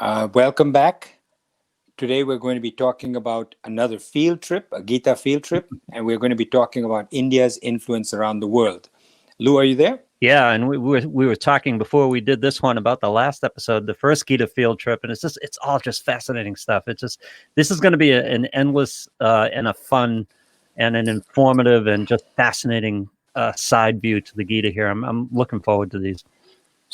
Welcome back. Today we're going to be talking about another field trip, a Gita field trip, and we're going to be talking about India's influence around the world. Lou, are you there? Yeah, and we were talking before we did this one about the last episode, the first Gita field trip, and it's all just fascinating stuff. This is going to be an endless and a fun and an informative and just fascinating side view to the Gita here. I'm looking forward to these.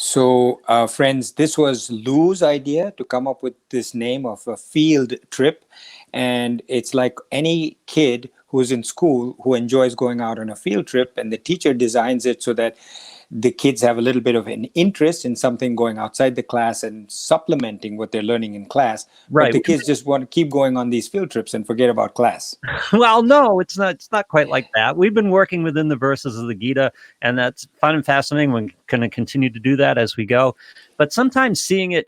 So, friends, this was Lou's idea to come up with this name of a field trip. And it's like any kid who's in school who enjoys going out on a field trip, and the teacher designs it so that the kids have a little bit of an interest in something going outside the class and supplementing what they're learning in class. But Right. the kids just want to keep going on these field trips and forget about class. Well, no, it's not. It's not quite like that. We've been working within the verses of the Gita, and that's fun and fascinating. We're going to continue to do that as we go. But sometimes seeing it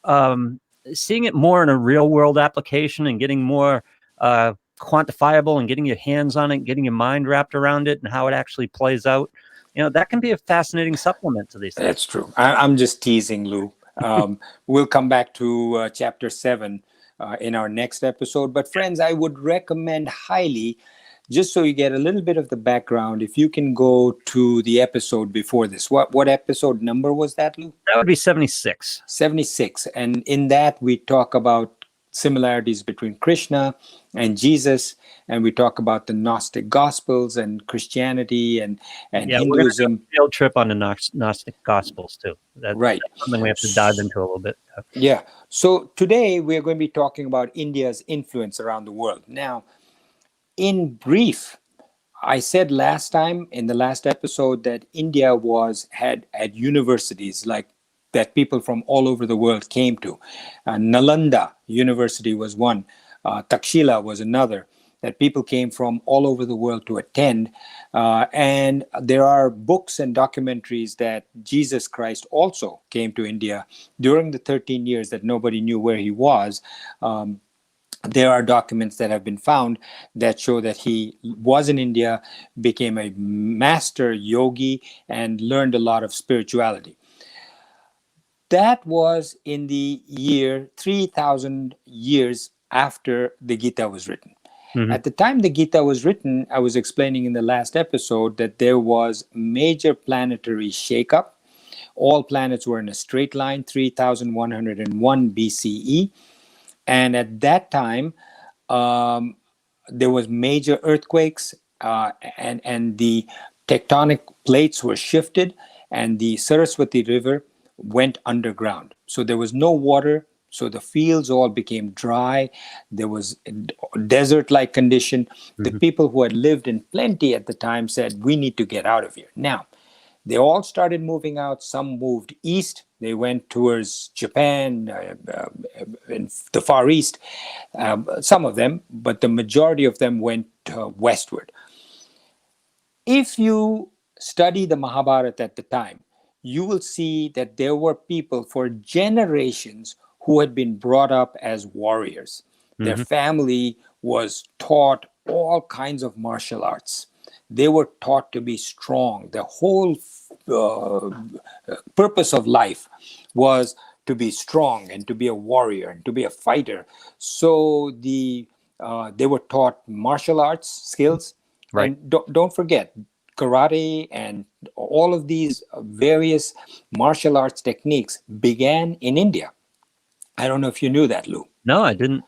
more in a real world application and getting more quantifiable and getting your hands on it, getting your mind wrapped around it, and how it actually plays out, that can be a fascinating supplement to these things. That's true. I'm just teasing, Lou. We'll come back to chapter 7 in our next episode. But friends, I would recommend highly, just so you get a little bit of the background, if you can go to the episode before this. What episode number was that, Lou? That would be 76. 76. And in that, we talk about similarities between Krishna and Jesus, and we talk about the Gnostic Gospels and Christianity and Hinduism. We're gonna do a field trip on the Gnostic Gospels too. Right. That's something we have to dive into a little bit. Yeah. So today we're going to be talking about India's influence around the world. Now, in brief, I said last time in the last episode that India had universities like that people from all over the world came to. Nalanda University was one. Takshila was another that people came from all over the world to attend. And there are books and documentaries that Jesus Christ also came to India during the 13 years that nobody knew where he was. There are documents that have been found that show that he was in India, became a master yogi, and learned a lot of spirituality. That was in the year 3,000 years after the Gita was written. Mm-hmm. At the time the Gita was written, I was explaining in the last episode that there was major planetary shakeup. All planets were in a straight line, 3,101 BCE. And at that time, there was major earthquakes, and the tectonic plates were shifted, and the Saraswati River went underground. So there was no water. So the fields all became dry. There was a desert-like condition. Mm-hmm. The people who had lived in plenty at the time said, we need to get out of here. Now, they all started moving out. Some moved east. They went towards Japan, in the Far East, some of them, but the majority of them went westward. If you study the Mahabharata at the time, you will see that there were people for generations who had been brought up as warriors. Mm-hmm. Their family was taught all kinds of martial arts. They were taught to be strong. The whole purpose of life was to be strong and to be a warrior and to be a fighter. So they were taught martial arts skills. Right. And don't forget, karate and all of these various martial arts techniques began in India. I don't know if you knew that, Lou. No, I didn't.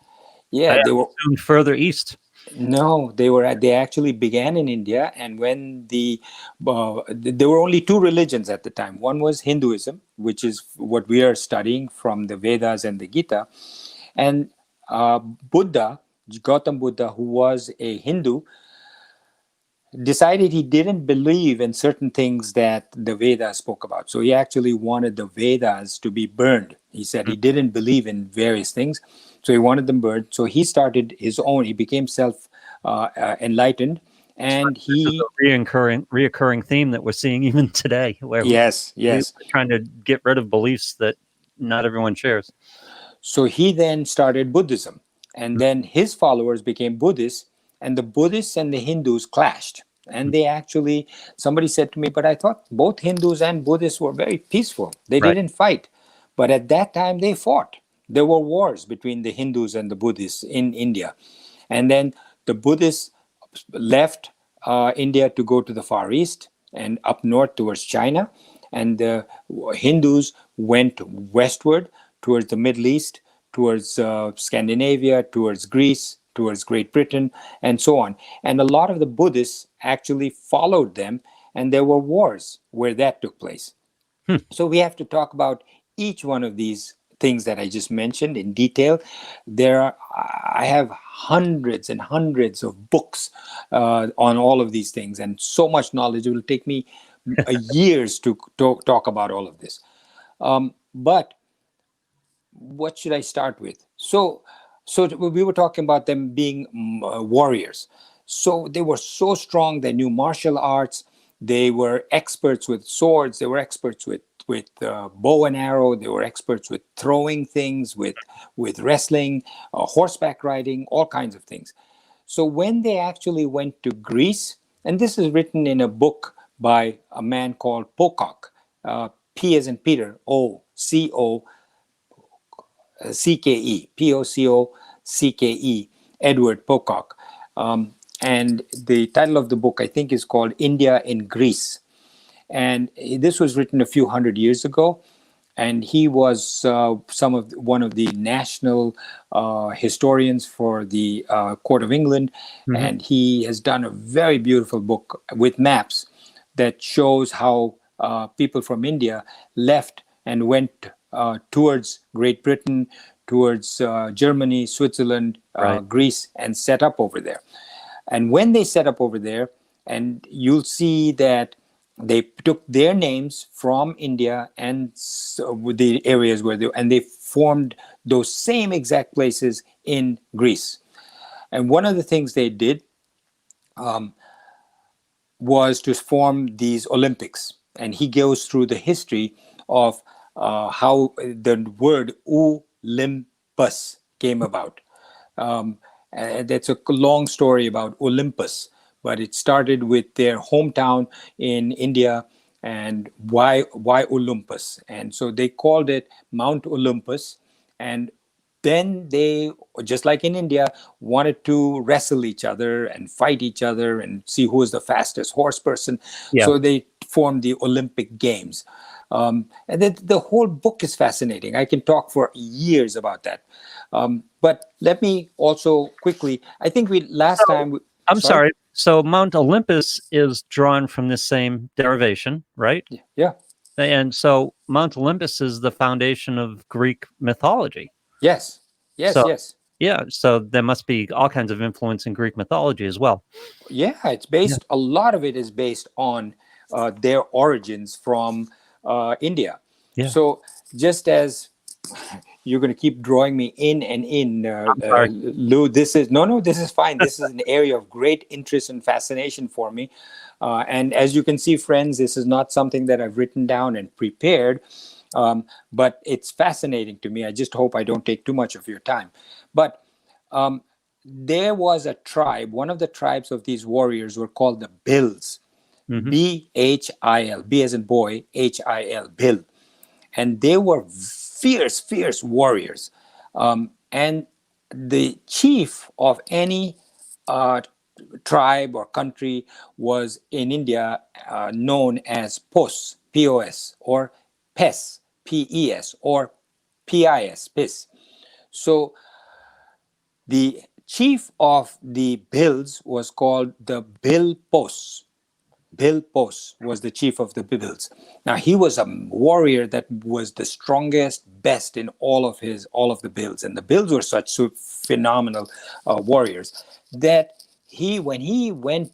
Yeah, they were further east. No, they actually began in India, and when there were only two religions at the time. One was Hinduism, which is what we are studying from the Vedas and the Gita, and Buddha, Gautam Buddha, who was a Hindu, decided he didn't believe in certain things that the Vedas spoke about. So he actually wanted the Vedas to be burned. He said he didn't believe in various things, so he wanted them burned. So he started his own. He became self-enlightened, and he reoccurring theme that we're seeing even today. Where yes, we're trying to get rid of beliefs that not everyone shares. So he then started Buddhism, and then his followers became Buddhists. And the Buddhists and the Hindus clashed. And they actually, somebody said to me, but I thought both Hindus and Buddhists were very peaceful. They didn't fight. But at that time, they fought. there were wars between the Hindus and the Buddhists in India. And then the Buddhists left India to go to the Far East and up north towards China. And the Hindus went westward towards the Middle East, towards Scandinavia, towards Greece, towards Great Britain, and so on. And a lot of the Buddhists actually followed them, and there were wars where that took place. So we have to talk about each one of these things that I just mentioned in detail. I have hundreds and hundreds of books on all of these things, and so much knowledge. It will take me years to talk about all of this. But what should I start with? So we were talking about them being warriors. So they were so strong. They knew martial arts. They were experts with swords. They were experts with bow and arrow. They were experts with throwing things, with wrestling, horseback riding, all kinds of things. So when they actually went to Greece, and this is written in a book by a man called Pocock, P as in Peter, O-C-O-C-K-E, P-O-C-O-C-K-E, Edward Pocock. And the title of the book, I think, is called India in Greece. And this was written a few hundred years ago. And he was one of the national historians for the Court of England. Mm-hmm. And he has done a very beautiful book with maps that shows how people from India left and went towards Great Britain, towards Germany, Switzerland, Right. Greece, and set up over there. And when they set up over there, and you'll see that they took their names from India and the areas where and they formed those same exact places in Greece. And one of the things they did was to form these Olympics. And he goes through the history of how the word Olympus came about. And that's a long story about Olympus, but it started with their hometown in India. And why Olympus? And so they called it Mount Olympus. And then they, just like in India, wanted to wrestle each other and fight each other and see who was the fastest horse person. Yeah. So they formed the Olympic Games. And the whole book is fascinating. I can talk for years about that. But let me also quickly, I think last time... I'm sorry. So Mount Olympus is drawn from the same derivation, right? Yeah. And so Mount Olympus is the foundation of Greek mythology. Yes. So, Yes. Yeah. So there must be all kinds of influence in Greek mythology as well. Yeah, it's based, a lot of it is based on their origins from India. Yeah. So just as you're going to keep drawing me in and in, Lou, this is fine. This is an area of great interest and fascination for me. And as you can see, friends, this is not something that I've written down and prepared, but it's fascinating to me. I just hope I don't take too much of your time. But there was a tribe, one of the tribes of these warriors were called the Bhils. Mhm. B-H-I-L, B as in boy, H-I-L, Bhil. And they were fierce warriors. And the chief of any tribe or country was in India known as Pos, P-O-S, or Pes, P-E-S, or P-I-S, Pis. So the chief of the Bhils was called the Bhil Pos. Bhil Pos was the chief of the Bhils. Now he was a warrior that was the strongest, best in all of the Bhils, and the Bhils were such phenomenal warriors that when he went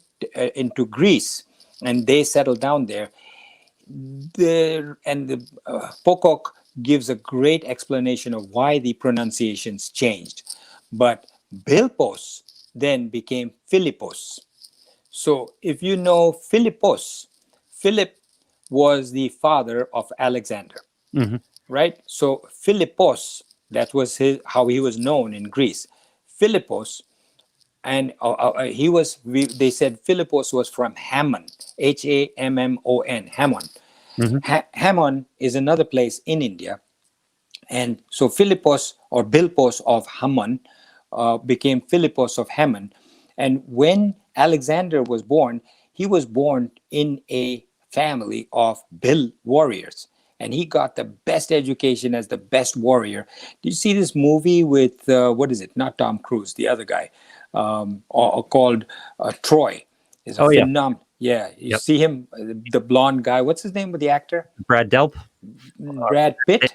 into Greece and they settled down there, Pocock gives a great explanation of why the pronunciations changed. But Bilpos then became Philippos. So if you know Philippos, Philip was the father of Alexander, right? So Philippos, that was how he was known in Greece. Philippos, and they said Philippos was from Hammon, Hammon. Mhm. Hammon is another place in India. And so Philippos or Bilpos of Hammon became Philippos of Hammon. And when Alexander was born, he was born in a family of Bil warriors. And he got the best education as the best warrior. Did you see this movie with, what is it? Not Tom Cruise, the other guy, called Troy. Is a Oh yeah. phenomenal. Yeah, you Yep. see him, the blonde guy. What's his name of the actor? Brad Delp. Brad Pitt.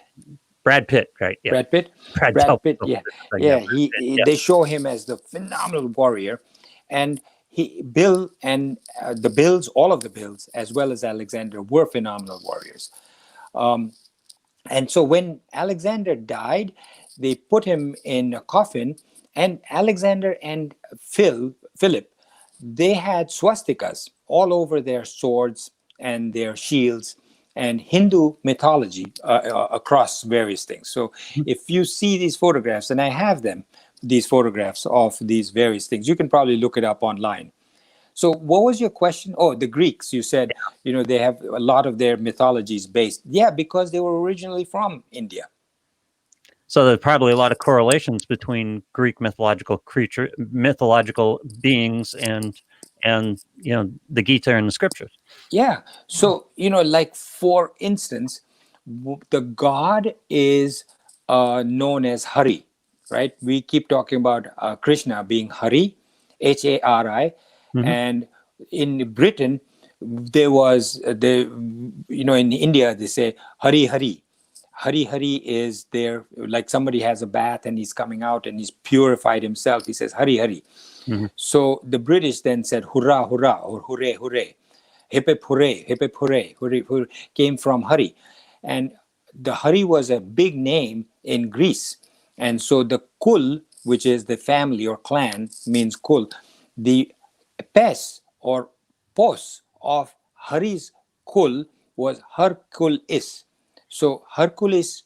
Brad Pitt, right? Yeah. Brad Pitt. Brad Delp. Brad Pitt. Yeah, Yeah. yeah. Yeah. They show him as the phenomenal warrior, and Bill and the Bills, all of the Bills, as well as Alexander, were phenomenal warriors. And so when Alexander died, they put him in a coffin, and Alexander and Philip, they had swastikas all over their swords and their shields and Hindu mythology across various things. So if you see these photographs, and I have them, these photographs of these various things, you can probably look it up online. So what was your question? Oh, the Greeks, you said, they have a lot of their mythologies based. Yeah, because they were originally from India. So there's probably a lot of correlations between Greek mythological beings, and the Gita and the scriptures. Yeah. So, like for instance, the god is known as Hari, right? We keep talking about Krishna being Hari, Hari. Mhm. And in Britain, there was, in India, they say Hari Hari. Hari Hari is there, like somebody has a bath and he's coming out and he's purified himself. He says Hari Hari. Mhm. So the British then said hurrah, hurrah, or hooray, hooray. Hip hip hooray, hip hip hooray, hooray, hooray, came from Hari. And the Hari was a big name in Greece. And so the Kul, which is the family or clan, means Kul. The Pes or Pos of Hari's Kul was Hercules. So Hercules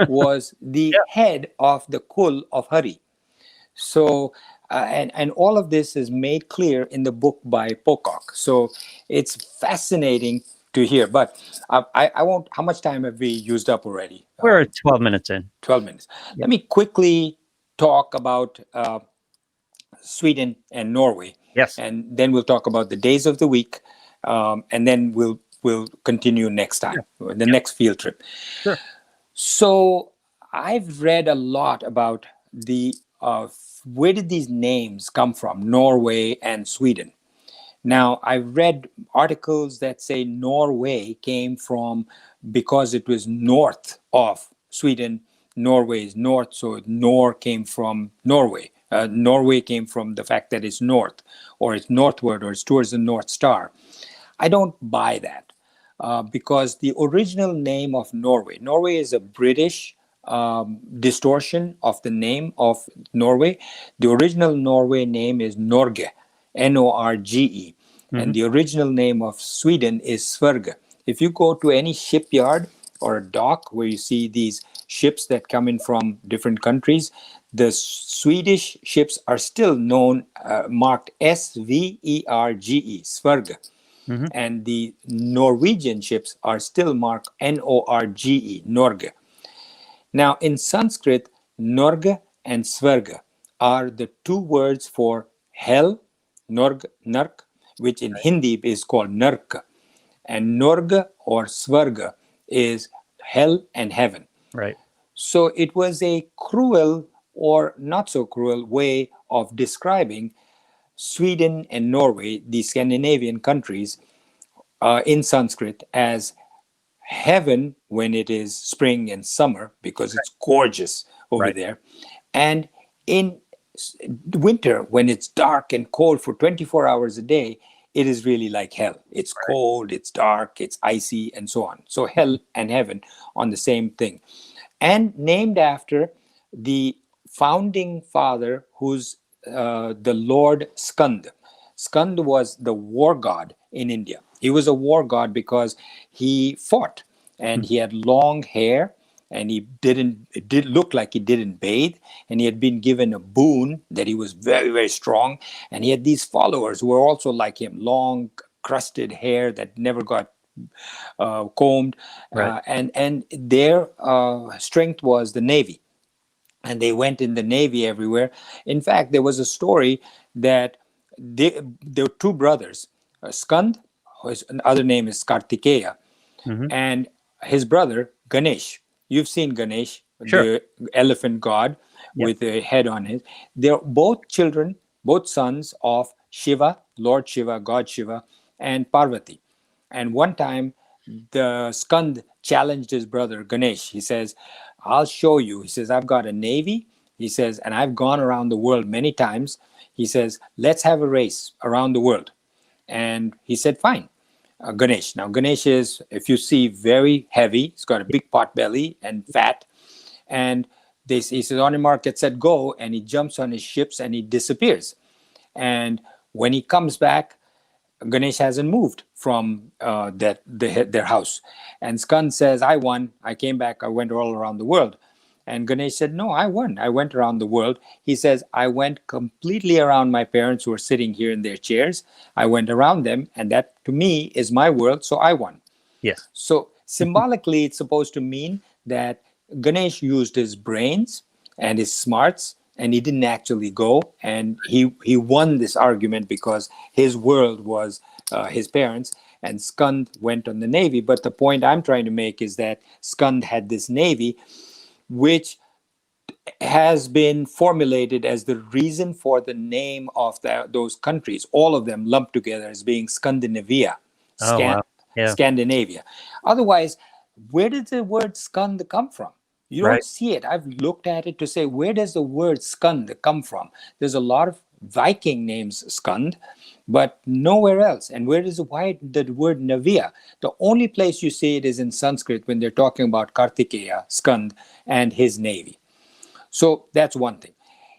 was the Yeah. head of the Kul of Hari. So, and all of this is made clear in the book by Pocock. So it's fascinating to hear. But I won't. How much time have we used up already? We're 12 minutes in. 12 minutes. Yep. Let me quickly talk about Sweden and Norway, Yes. and then we'll talk about the days of the week, and then we'll continue next time, the next field trip. Sure. So I've read a lot about the where did these names come from, Norway and Sweden. Now, I've read articles that say Norway came from because it was north of Sweden. Norway is north, so Nor came from Norway. Norway came from the fact that it's north, or it's northward, or it's towards the North Star. I don't buy that because the original name of Norway is a British distortion of the name of Norway. The original Norway name is Norge, Norge. And the original name of Sweden is Sverige. If you go to any shipyard or a dock where you see these ships that come in from different countries, the Swedish ships are still known, marked Sverge, Sverige. Mhm. And the Norwegian ships are still marked Norge, Norge. Now, in Sanskrit, Norge and Sverge are the two words for hell, Norg, Nark, which in Hindi is called Narka. And Norge or Sverge is hell and heaven. Right. So it was a cruel or not so cruel way of describing Sweden and Norway, the Scandinavian countries, in Sanskrit as heaven when it is spring and summer because it's gorgeous over Right. there, and in winter when it's dark and cold for 24 hours a day, it is really like hell. It's cold, it's dark, it's icy, and so on. So hell and heaven on the same thing, and named after the founding father, who's the Lord Skand. Skand was the war god in India. He was a war god because he fought and he had long hair, and it did look like he didn't bathe, and he had been given a boon that he was very, very strong, and he had these followers who were also like him, long crusted hair that never got combed, Right. and their strength was the navy, and they went in the navy everywhere. In fact, there was a story that there were two brothers, Skand, whose other name is Kartikeya, Hmm. and his brother Ganesh. You've seen Ganesh, Sure. the elephant god Yep. with a head on it. They're both children, both sons of Shiva, Lord Shiva, God Shiva, and Parvati. And one time, the Skand challenged his brother Ganesh. He says, I'll show you. He says, I've got a navy. He says, and I've gone around the world many times. He says, let's have a race around the world. And he said, fine. Ganesh. Now, Ganesh is, if you see, very heavy. He's got a big pot belly and fat. And he says, on your mark, get set, go. And he jumps on his ships and he disappears. And when he comes back, Ganesh hasn't moved from their house. And Skand says, I won. I came back. I went all around the world. And Ganesh said, no, I won. I went around the world. He says, I went completely around my parents who are sitting here in their chairs. I went around them. And that to me is my world. So I won. Yes. So symbolically, it's supposed to mean that Ganesh used his brains and his smarts, and he didn't actually go. And he won this argument because his world was his parents, and Skand went on the navy. But the point I'm trying to make is that Skand had this navy, which has been formulated as the reason for the name of those countries, all of them lumped together as being Scandinavia, Oh Scan, wow. Yeah. Scandinavia. Otherwise, where did the word Skand come from? You don't Right. see it. I've looked at it to say, where does the word Skand come from? There's a lot of Viking names Skand, but nowhere else. And why the word Navia? The only place you see it is in Sanskrit when they're talking about Kartikeya, Skand, and his navy. So that's one thing.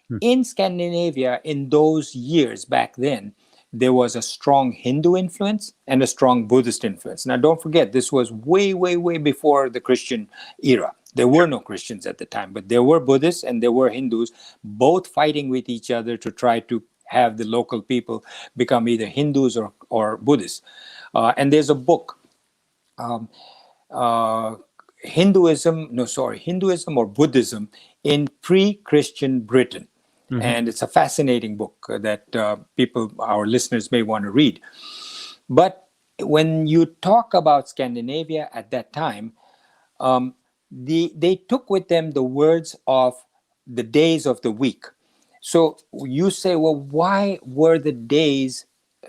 Hmm. In Scandinavia, in those years back then, there was a strong Hindu influence and a strong Buddhist influence. Now, don't forget, this was way, way, way before the Christian era. There were no Christians at the time, but there were Buddhists and there were Hindus, both fighting with each other to try to have the local people become either Hindus or Buddhists. And there's a book, um, uh, Hinduism or Buddhism in pre-Christian Britain. Hmm. And it's a fascinating book that our listeners may want to read. But when you talk about Scandinavia at that time, they took with them the words of the days of the week. So you say, well, why were the days?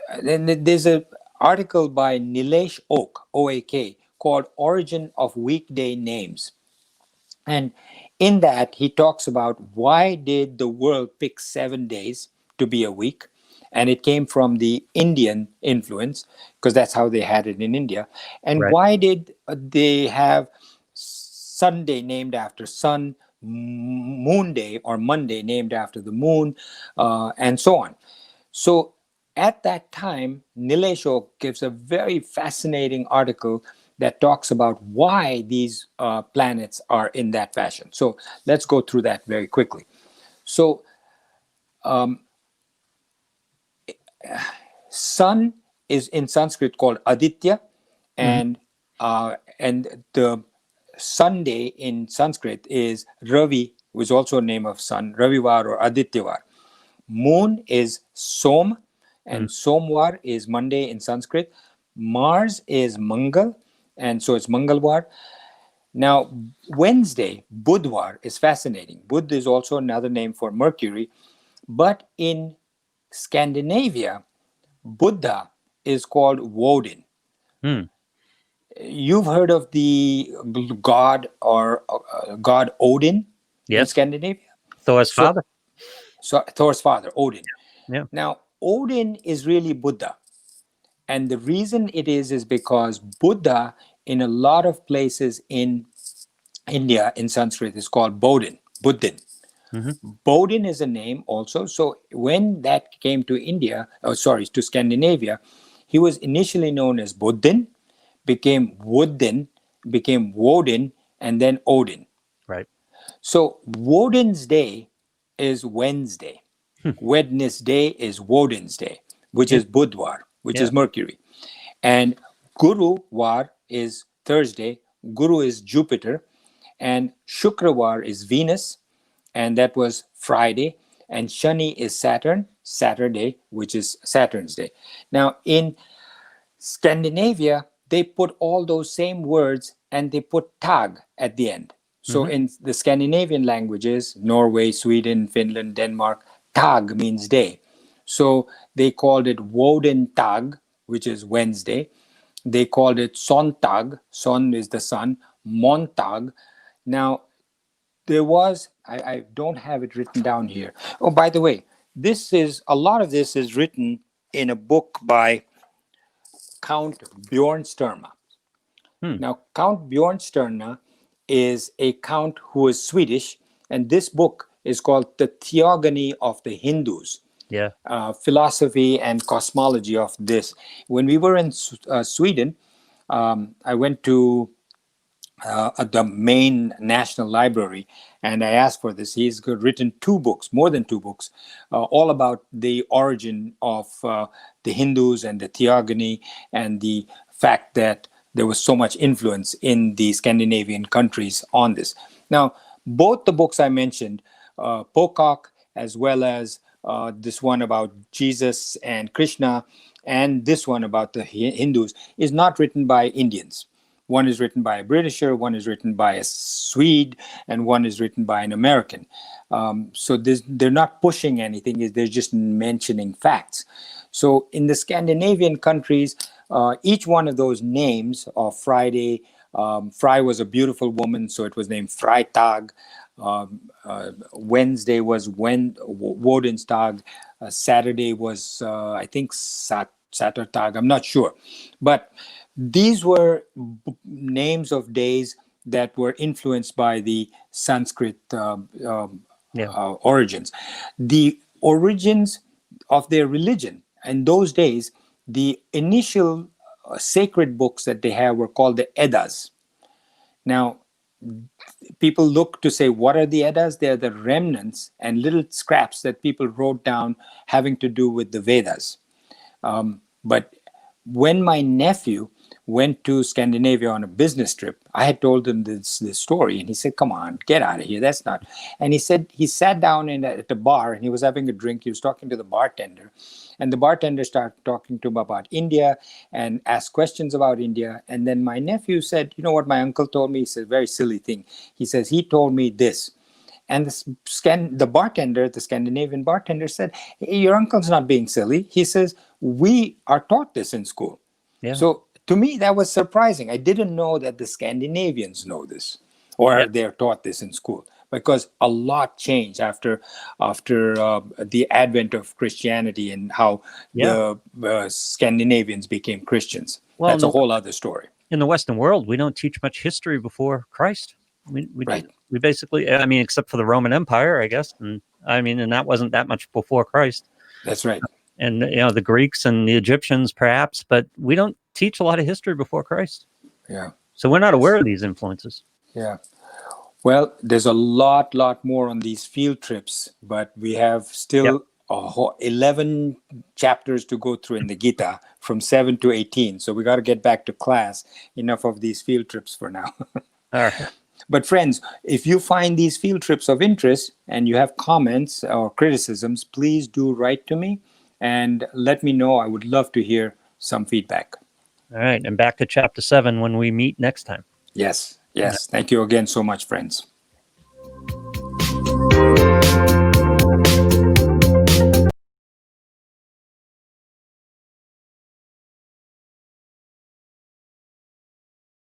And there's an article by Nilesh Oak, OAK, called Origin of Weekday Names. And in that, he talks about why did the world pick 7 days to be a week? And it came from the Indian influence, because that's how they had it in India. And Right. why did they have Sunday named after sun, Moon Day or Monday named after the moon, and so on? So at that time, Nilesh Oak gives a very fascinating article that talks about why these planets are in that fashion. So let's go through that very quickly. So sun is in Sanskrit called Aditya, Hmm. and the Sunday in Sanskrit is Ravi, which is also a name of sun, Ravivar or Adityavar. Moon is Som, Hmm. and Somwar is Monday in Sanskrit. Mars is Mangal, and so it's Mangalwar. Now, Wednesday, Budwar, is fascinating. Bud is also another name for Mercury, but in Scandinavia, Buddha is called Woden. Hmm. You've heard of the god or god Odin in Yes. Scandinavia? Thor's So, father. so Thor's father, Odin. Yeah. Now, Odin is really Buddha. And the reason it is because Buddha, in a lot of places in India, in Sanskrit, is called Bodhin, Buddhin. Hmm. Bodhin is a name also. So when that came to India, to Scandinavia, he was initially known as Buddhin, became Woodin, became Woden, and then Odin. Right. So Woden's day is Wednesday. Hmm. Wednesday is Woden's day, which Yeah. is Budwar, which Yeah. is Mercury. And Guruvar is Thursday, Guru is Jupiter, and Shukravar is Venus, and that was Friday, and Shani is Saturn, Saturday, which is Saturn's day. Now, in Scandinavia, they put all those same words and they put tag at the end. So in the Scandinavian languages, Norway, Sweden, Finland, Denmark, tag means day. So they called it Woden tag, which is Wednesday. They called it Sontag, Son is the sun, Montag. Now, there was, I don't have it written down here. Oh, by the way, a lot of this is written in a book by Count Bjornsturma. Now, Count Bjornsturna is a count who is Swedish, and this book is called The Theogony of the Hindus. Yeah. Philosophy and cosmology of this. When we were in Sweden, I went to the main national library and I asked for this. He's written 2 books, more than 2 books, all about the origin of the Hindus and the theogony and the fact that there was so much influence in the Scandinavian countries on this. Now, both the books I mentioned, Pocock as well as this one about Jesus and Krishna, and this one about the Hindus, is not written by Indians. One is written by a Britisher, one is written by a Swede, and one is written by an American. So they're not pushing anything, they're just mentioning facts. So in the Scandinavian countries, each one of those names of Friday, Fry was a beautiful woman, so it was named Freitag. Wednesday was Wodenstag. Saturday was, I think, Saturtag. I'm not sure. But these were names of days that were influenced by the Sanskrit origins. The origins of their religion in those days, the initial sacred books that they have were called the Eddas. Now, people look to say, what are the Eddas? They're the remnants and little scraps that people wrote down having to do with the Vedas. But when my nephew went to Scandinavia on a business trip, I had told him this story, and he said, come on, get out of here, that's not. And he said he sat down at the bar, and he was having a drink, he was talking to the bartender, and the bartender started talking to him about India and asked questions about India. And then my nephew said, you know what my uncle told me? He said, very silly thing. He says, he told me this. And the bartender, the Scandinavian bartender, said, hey, your uncle's not being silly. He says, we are taught this in school. Yeah. So to me, that was surprising. I didn't know that the Scandinavians know this, or they're taught this in school, because a lot changed after the advent of Christianity and how the Scandinavians became Christians. Well, that's a whole other story. In the Western world, we don't teach much history before Christ. We basically, I mean, except for the Roman Empire, I guess, and that wasn't that much before Christ. That's right. And the Greeks and the Egyptians, perhaps, but we don't teach a lot of history before Christ. Yeah. So we're not aware of these influences. Yeah. Well, there's a lot more on these field trips, but we have still 11 chapters to go through in the Gita from 7 to 18. So we got to get back to class. Enough of these field trips for now. All right. But friends, if you find these field trips of interest and you have comments or criticisms, please do write to me and let me know. I would love to hear some feedback. All right. And back to chapter 7 when we meet next time. Yes. Thank you again so much, friends.